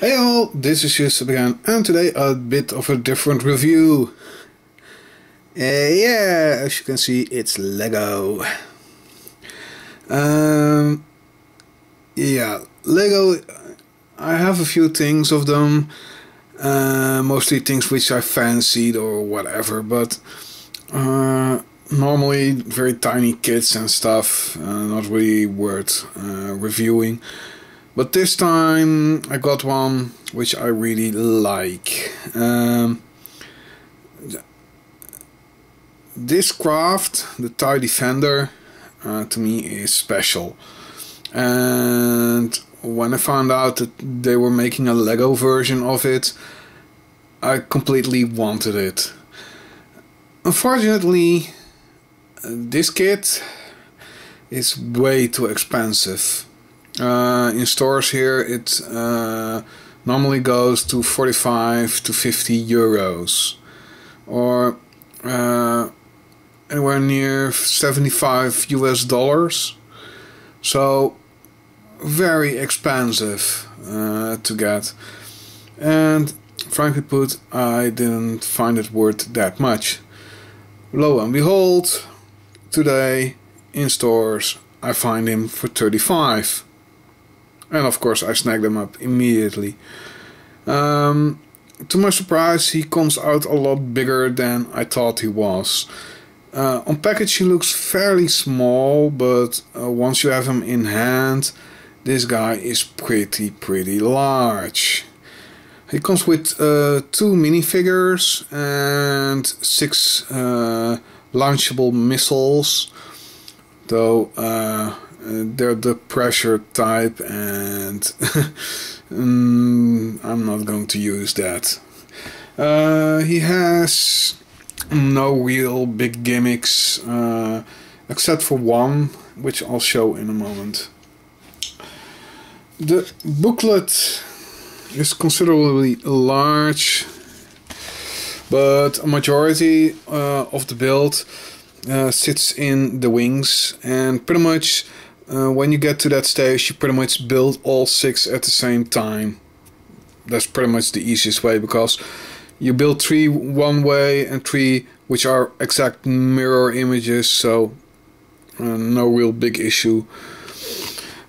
Hey all, this is Eucep again, and today a bit of a different review. Yeah, as you can see, it's Lego. Yeah, Lego, I have a few things of them, mostly things which I fancied or whatever, but normally very tiny kits and stuff, not really worth reviewing. But this time I got one which I really like. This craft, the TIE Defender, to me is special. And when I found out that they were making a Lego version of it, I completely wanted it. Unfortunately, this kit is way too expensive. In stores here it normally goes to 45 to 50 euros or anywhere near 75 US dollars, so very expensive to get, and frankly put, I didn't find it worth that much. Lo and behold, today in stores I find him for 35. And of course I snagged them up immediately. To my surprise, he comes out a lot bigger than I thought he was. On package he looks fairly small, but once you have him in hand, this guy is pretty large. He comes with 2 minifigures and 6 launchable missiles, though they're the pressure type, and I'm not going to use that. He has no real big gimmicks, except for one, which I'll show in a moment. The booklet is considerably large, but a majority of the build sits in the wings, and pretty much when you get to that stage you pretty much build all 6 at the same time. That's pretty much the easiest way, because you build 3 one way and 3 which are exact mirror images, so no real big issue.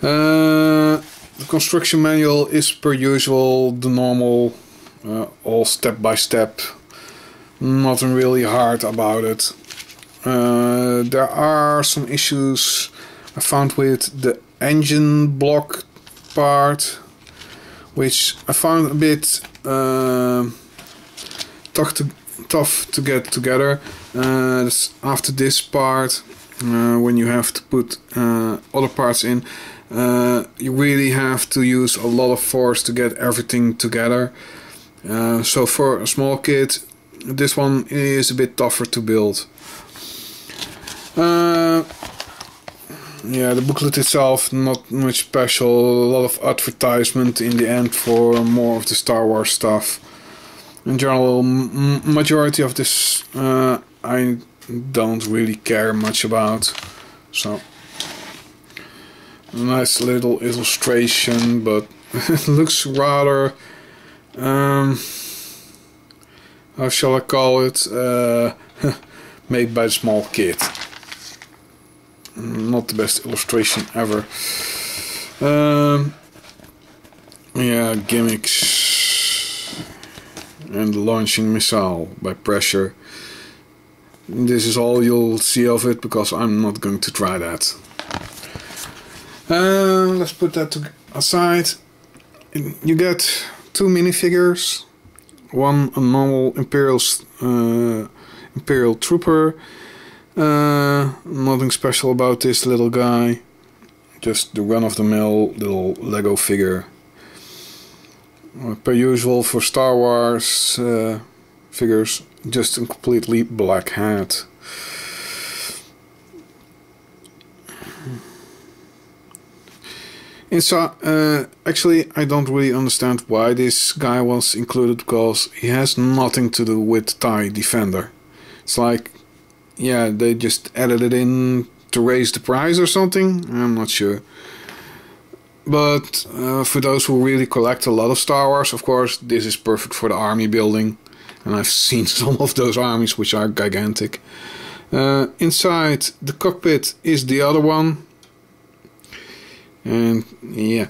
The construction manual is per usual the normal, all step by step, nothing really hard about it. There are some issues I found with the engine block part, which I found a bit tough to get together. After this part, when you have to put other parts in, you really have to use a lot of force to get everything together. So for a small kit, this one is a bit tougher to build. Yeah, the booklet itself, not much special, a lot of advertisement in the end for more of the Star Wars stuff. In general, majority of this I don't really care much about. So, a nice little illustration, but it looks rather, how shall I call it, made by a small kid. Not the best illustration ever. Yeah, gimmicks and launching missile by pressure. This is all you'll see of it, because I'm not going to try that. Let's put that aside. You get 2 minifigures, one a normal Imperial Trooper. Nothing special about this little guy, just the run-of-the-mill little Lego figure. Per usual for Star Wars figures, just a completely black hat. Actually, I don't really understand why this guy was included, because he has nothing to do with TIE Defender. It's like, yeah, they just added it in to raise the price or something. I'm not sure. But for those who really collect a lot of Star Wars, of course, this is perfect for the army building. And I've seen some of those armies, which are gigantic. Inside the cockpit is the other one. And yeah,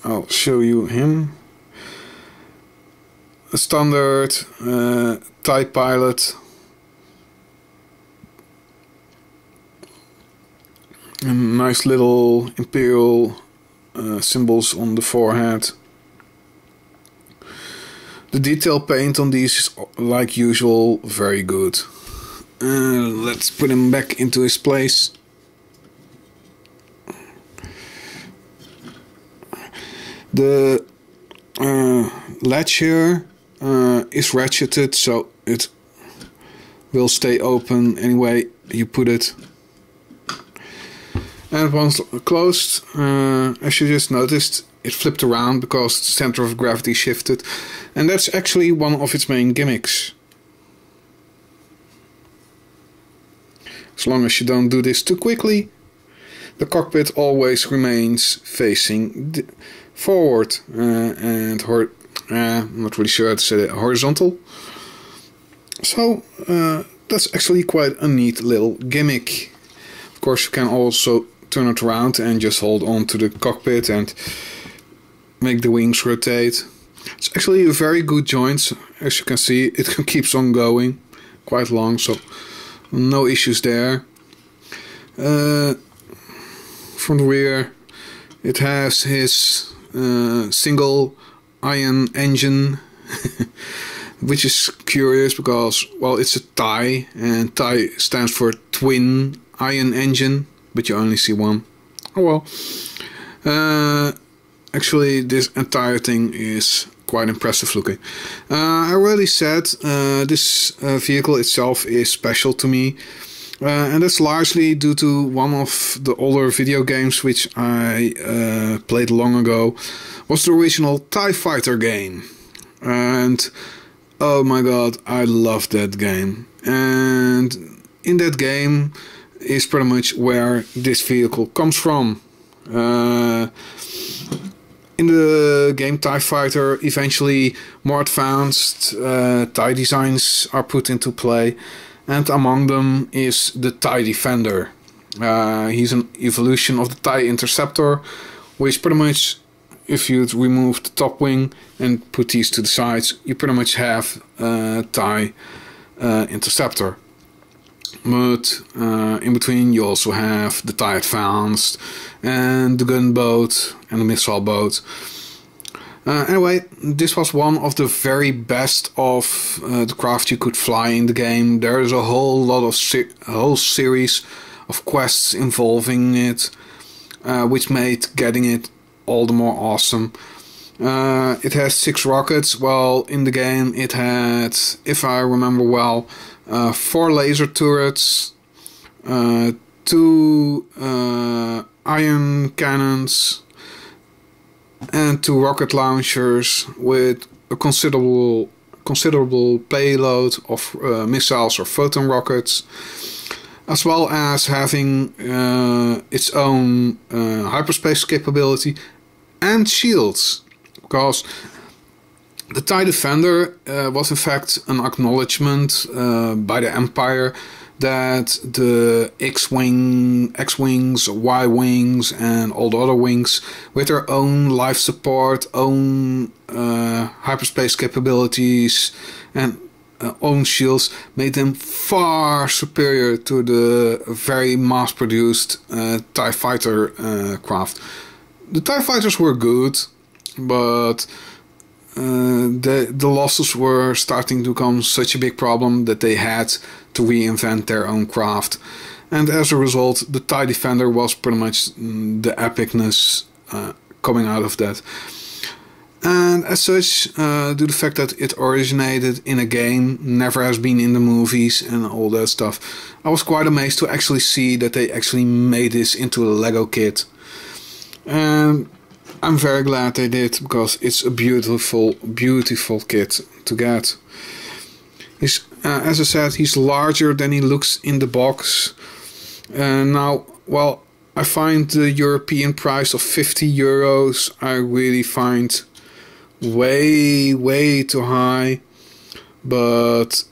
I'll show you him. A standard TIE pilot. And nice little Imperial symbols on the forehead. The detail paint on these is, like usual, very good. Let's put him back into his place. The latch here is ratcheted, so it will stay open anyway you put it. And once closed, as you just noticed, it flipped around because the center of gravity shifted. And that's actually one of its main gimmicks. As long as you don't do this too quickly, the cockpit always remains facing forward and I'm not really sure how to say it, horizontal. So that's actually quite a neat little gimmick. Of course, you can also turn it around and just hold on to the cockpit and make the wings rotate. It's actually a very good joint. As you can see, it keeps on going quite long, so no issues there. From the rear, it has his single ion engine, which is curious because, well, it's a TIE, and TIE stands for twin ion engine, but you only see one. Oh well. Actually, this entire thing is quite impressive looking. I already said this vehicle itself is special to me. And that's largely due to one of the older video games which I played long ago. Was the original TIE Fighter game. And oh my god, I loved that game. And in that game is pretty much where this vehicle comes from. In the game TIE Fighter, eventually more advanced TIE designs are put into play. And among them is the TIE Defender. He's an evolution of the TIE Interceptor, which pretty much, if you remove the top wing and put these to the sides, you pretty much have TIE Interceptor. But in between you also have the TIE Advanced and the gunboat and the missile boat. Anyway, this was one of the very best of the craft you could fly in the game. There is a whole lot of a whole series of quests involving it, which made getting it all the more awesome. It has 6 rockets, while in the game it had, if I remember well, 4 laser turrets, 2 ion cannons, and 2 rocket launchers with a considerable payload of missiles or photon rockets, as well as having its own hyperspace capability and shields, because the TIE Defender was in fact an acknowledgement by the Empire that the X-Wings, Y-Wings and all the other wings with their own life support, own hyperspace capabilities and own shields made them far superior to the very mass-produced TIE Fighter craft. The TIE Fighters were good, but the losses were starting to become such a big problem that they had to reinvent their own craft, and as a result the TIE Defender was pretty much the epicness coming out of that. And as such, due to the fact that it originated in a game, never has been in the movies and all that stuff, I was quite amazed to actually see that they actually made this into a Lego kit. And I'm very glad they did, because it's a beautiful kit to get. He's, as I said, he's larger than he looks in the box. Now, well, I find the European price of 50 euros I really find way too high. But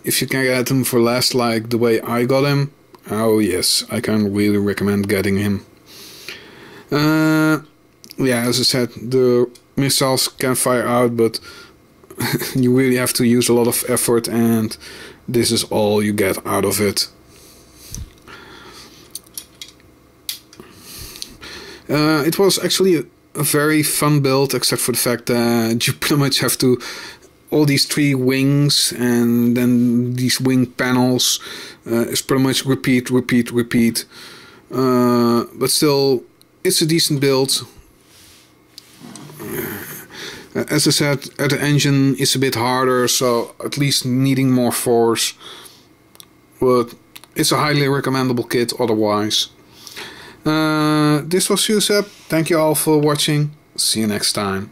if you can get him for less, like the way I got him, oh yes, I can really recommend getting him. Yeah, as I said, the missiles can fire out, but you really have to use a lot of effort, and this is all you get out of it. It was actually a very fun build, except for the fact that you pretty much have to all these 3 wings, and then these wing panels is pretty much repeat. But still, it's a decent build. As I said, the engine is a bit harder, so at least needing more force. But it's a highly recommendable kit otherwise. This was Eucep. Thank you all for watching. See you next time.